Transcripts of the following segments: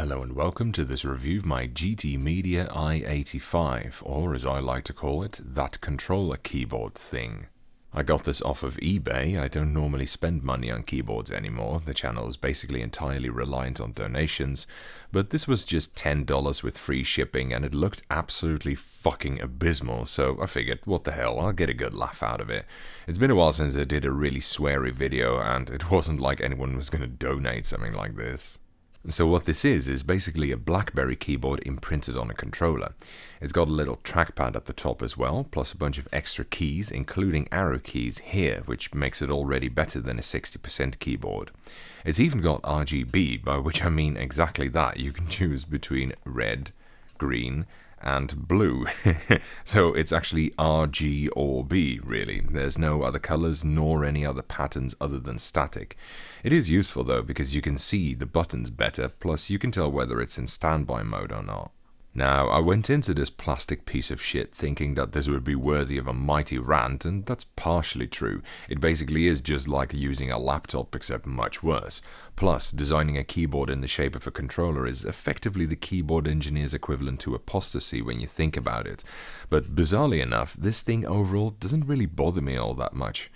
Hello and welcome to this review of my GT Media i85, or as I like to call it, that controller keyboard thing. I got this off of eBay. I don't normally spend money on keyboards anymore. The channel is basically entirely reliant on donations, but this was just $10 with free shipping and it looked absolutely fucking abysmal, so I figured, what the hell, I'll get a good laugh out of it. It's been a while since I did a really sweary video and it wasn't like anyone was going to donate something like this. So what this is basically a BlackBerry keyboard imprinted on a controller. It's got a little trackpad at the top as well, plus a bunch of extra keys, including arrow keys here, which makes it already better than a 60% keyboard. It's even got RGB, by which I mean exactly that. You can choose between red, green, and blue. So it's actually RG or B, really. There's no other colors nor any other patterns other than static. It is useful though because you can see the buttons better, plus you can tell whether it's in standby mode or not. Now, I went into this plastic piece of shit thinking that this would be worthy of a mighty rant, and that's partially true. It basically is just like using a laptop, except much worse. Plus, designing a keyboard in the shape of a controller is effectively the keyboard engineer's equivalent to apostasy when you think about it. But bizarrely enough, this thing overall doesn't really bother me all that much.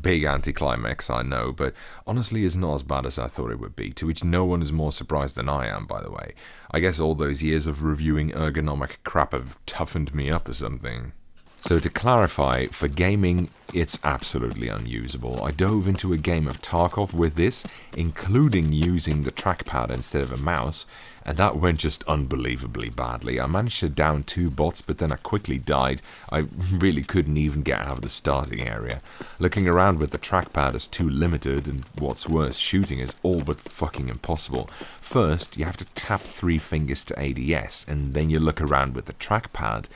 Big anticlimax, I know, but honestly it's not as bad as I thought it would be, to which no one is more surprised than I am, by the way. I guess all those years of reviewing ergonomic crap have toughened me up or something. So to clarify, for gaming, it's absolutely unusable. I dove into a game of Tarkov with this, including using the trackpad instead of a mouse, and that went just unbelievably badly. I managed to down 2 bots, but then I quickly died. I really couldn't even get out of the starting area. Looking around with the trackpad is too limited, and what's worse, shooting is all but fucking impossible. First, you have to tap 3 fingers to ADS, and then you look around with the trackpad.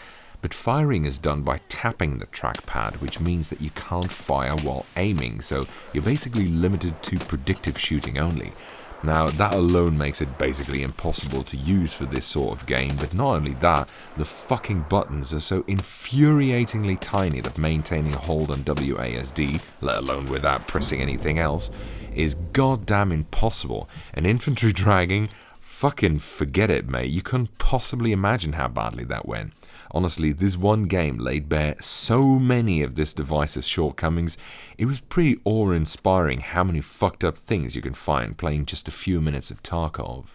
But firing is done by tapping the trackpad, which means that you can't fire while aiming, so you're basically limited to predictive shooting only. Now, that alone makes it basically impossible to use for this sort of game, but not only that, the fucking buttons are so infuriatingly tiny that maintaining a hold on WASD, let alone without pressing anything else, is goddamn impossible. And infantry dragging? Fucking forget it, mate. You couldn't possibly imagine how badly that went. Honestly, this one game laid bare so many of this device's shortcomings, it was pretty awe-inspiring how many fucked up things you can find playing just a few minutes of Tarkov.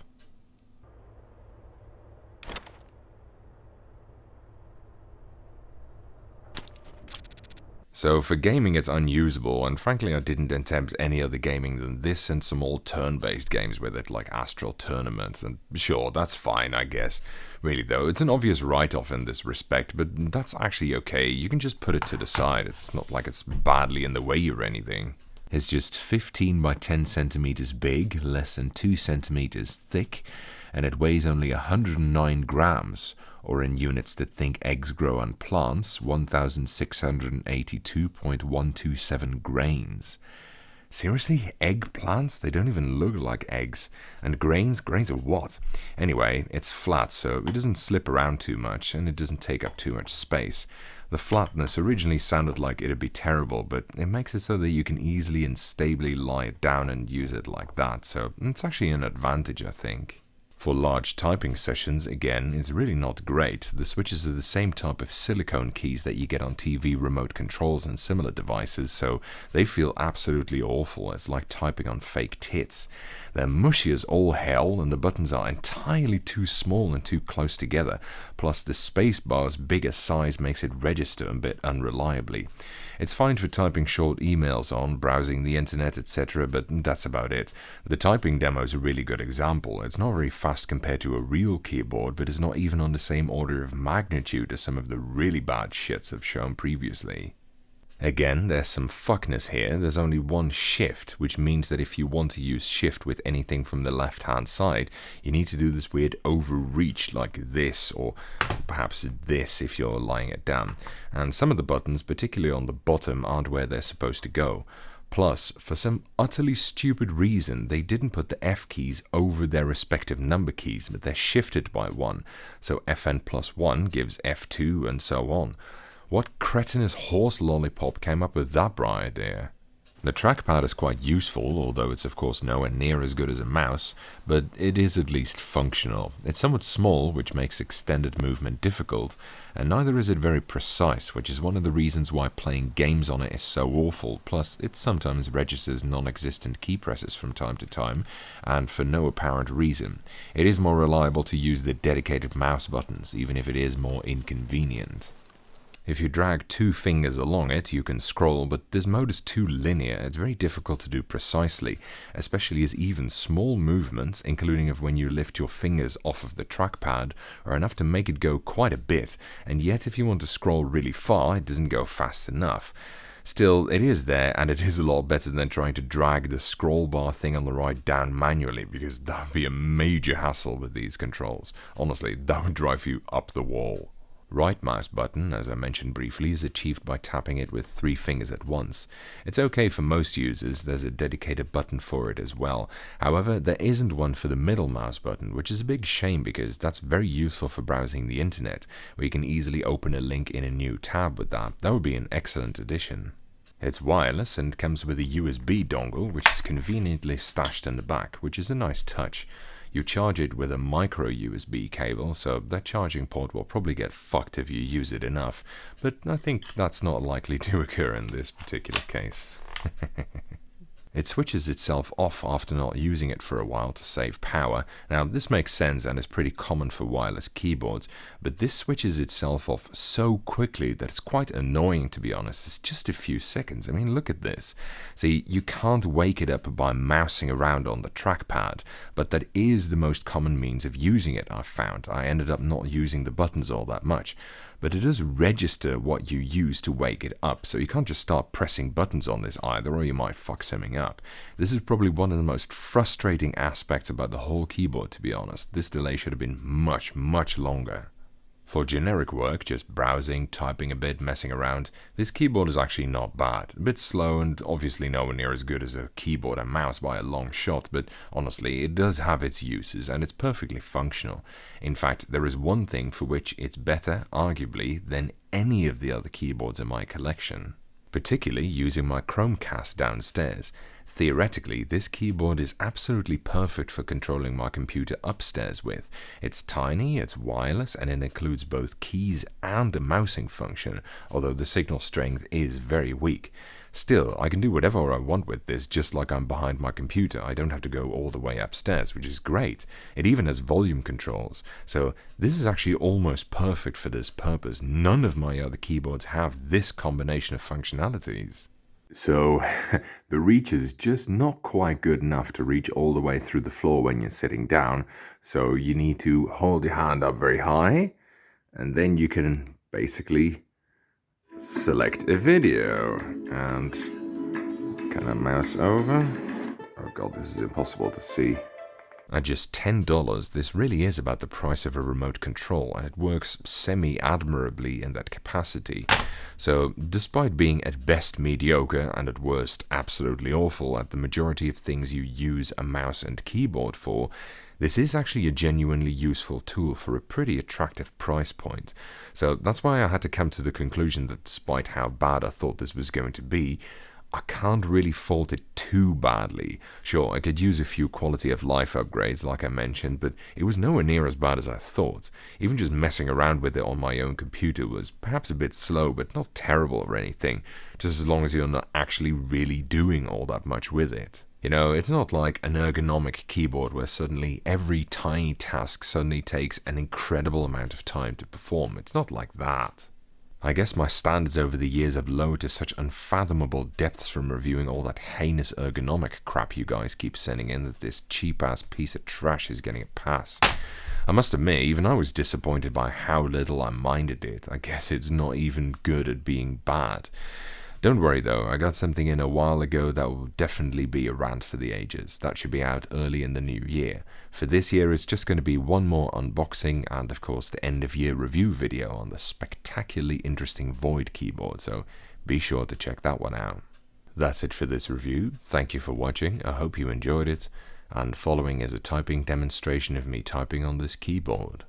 So for gaming it's unusable, and frankly I didn't attempt any other gaming than this and some old turn-based games with it, like Astral Tournament, and sure, that's fine I guess. Really though, it's an obvious write-off in this respect, but that's actually okay, you can just put it to the side, it's not like it's badly in the way or anything. It's just 15 by 10 centimeters big, less than 2 centimeters thick, and it weighs only 109 grams, or in units that think eggs grow on plants, 1,682.127 grains. Seriously? Eggplants? They don't even look like eggs. And grains? Grains of what? Anyway, it's flat, so it doesn't slip around too much, and it doesn't take up too much space. The flatness originally sounded like it'd be terrible, but it makes it so that you can easily and stably lie it down and use it like that, so it's actually an advantage, I think. For large typing sessions, again, it's really not great. The switches are the same type of silicone keys that you get on TV remote controls and similar devices, so they feel absolutely awful. It's like typing on fake tits. They're mushy as all hell, and the buttons are entirely too small and too close together, plus the spacebar's bigger size makes it register a bit unreliably. It's fine for typing short emails on, browsing the internet, etc., but that's about it. The typing demo is a really good example. It's not very fast compared to a real keyboard, but it's not even on the same order of magnitude as some of the really bad shits I've shown previously. Again, there's some fuckness here. There's only one shift, which means that if you want to use shift with anything from the left-hand side, you need to do this weird overreach like this, or perhaps this if you're lying it down. And some of the buttons, particularly on the bottom, aren't where they're supposed to go. Plus, for some utterly stupid reason, they didn't put the F keys over their respective number keys, but they're shifted by 1. So Fn plus 1 gives F2 and so on. What cretinous horse lollipop came up with that bright idea? The trackpad is quite useful, although it's of course nowhere near as good as a mouse, but it is at least functional. It's somewhat small, which makes extended movement difficult, and neither is it very precise, which is one of the reasons why playing games on it is so awful. Plus, it sometimes registers non-existent key presses from time to time, and for no apparent reason. It is more reliable to use the dedicated mouse buttons, even if it is more inconvenient. If you drag 2 fingers along it, you can scroll, but this mode is too linear. It's very difficult to do precisely, especially as even small movements, including of when you lift your fingers off of the trackpad, are enough to make it go quite a bit, and yet if you want to scroll really far, it doesn't go fast enough. Still, it is there, and it is a lot better than trying to drag the scroll bar thing on the right down manually, because that would be a major hassle with these controls. Honestly, that would drive you up the wall. Right mouse button, as I mentioned briefly, is achieved by tapping it with 3 fingers at once. It's okay for most users, there's a dedicated button for it as well. However, there isn't one for the middle mouse button, which is a big shame because that's very useful for browsing the internet, where you can easily open a link in a new tab with that. That would be an excellent addition. It's wireless and comes with a USB dongle, which is conveniently stashed in the back, which is a nice touch. You charge it with a micro USB cable, so that charging port will probably get fucked if you use it enough, but I think that's not likely to occur in this particular case. It switches itself off after not using it for a while to save power. Now, this makes sense and is pretty common for wireless keyboards, but this switches itself off so quickly that it's quite annoying, to be honest. It's just a few seconds. I mean, look at this. See, you can't wake it up by mousing around on the trackpad, but that is the most common means of using it, I've found. I ended up not using the buttons all that much. But it does register what you use to wake it up, so you can't just start pressing buttons on this either, or you might fuck something up. This is probably one of the most frustrating aspects about the whole keyboard, to be honest. This delay should have been much, much longer. For generic work, just browsing, typing a bit, messing around, this keyboard is actually not bad. A bit slow and obviously nowhere near as good as a keyboard and mouse by a long shot, but honestly, it does have its uses and it's perfectly functional. In fact, there is one thing for which it's better, arguably, than any of the other keyboards in my collection. Particularly using my Chromecast downstairs. Theoretically, this keyboard is absolutely perfect for controlling my computer upstairs with. It's tiny, it's wireless, and it includes both keys and a mousing function, although the signal strength is very weak. Still, I can do whatever I want with this, just like I'm behind my computer. I don't have to go all the way upstairs, which is great. It even has volume controls, so this is actually almost perfect for this purpose. None of my other keyboards have this combination of functionalities. So, the reach is just not quite good enough to reach all the way through the floor when you're sitting down, so you need to hold your hand up very high, and then you can basically select a video, and can I mouse over? Oh god, this is impossible to see. At just $10, this really is about the price of a remote control, and it works semi-admirably in that capacity. So, despite being at best mediocre and at worst absolutely awful at the majority of things you use a mouse and keyboard for, this is actually a genuinely useful tool for a pretty attractive price point. So that's why I had to come to the conclusion that despite how bad I thought this was going to be, I can't really fault it too badly. Sure, I could use a few quality of life upgrades like I mentioned, but it was nowhere near as bad as I thought. Even just messing around with it on my own computer was perhaps a bit slow, but not terrible or anything, just as long as you're not actually really doing all that much with it. You know, it's not like an ergonomic keyboard where suddenly every tiny task suddenly takes an incredible amount of time to perform. It's not like that. I guess my standards over the years have lowered to such unfathomable depths from reviewing all that heinous ergonomic crap you guys keep sending in that this cheap-ass piece of trash is getting a pass. I must admit, even I was disappointed by how little I minded it. I guess it's not even good at being bad. Don't worry though, I got something in a while ago that will definitely be a rant for the ages. That should be out early in the new year. For this year, it's just going to be one more unboxing and of course the end of year review video on the spectacularly interesting Void keyboard, so be sure to check that one out. That's it for this review. Thank you for watching, I hope you enjoyed it, and following is a typing demonstration of me typing on this keyboard.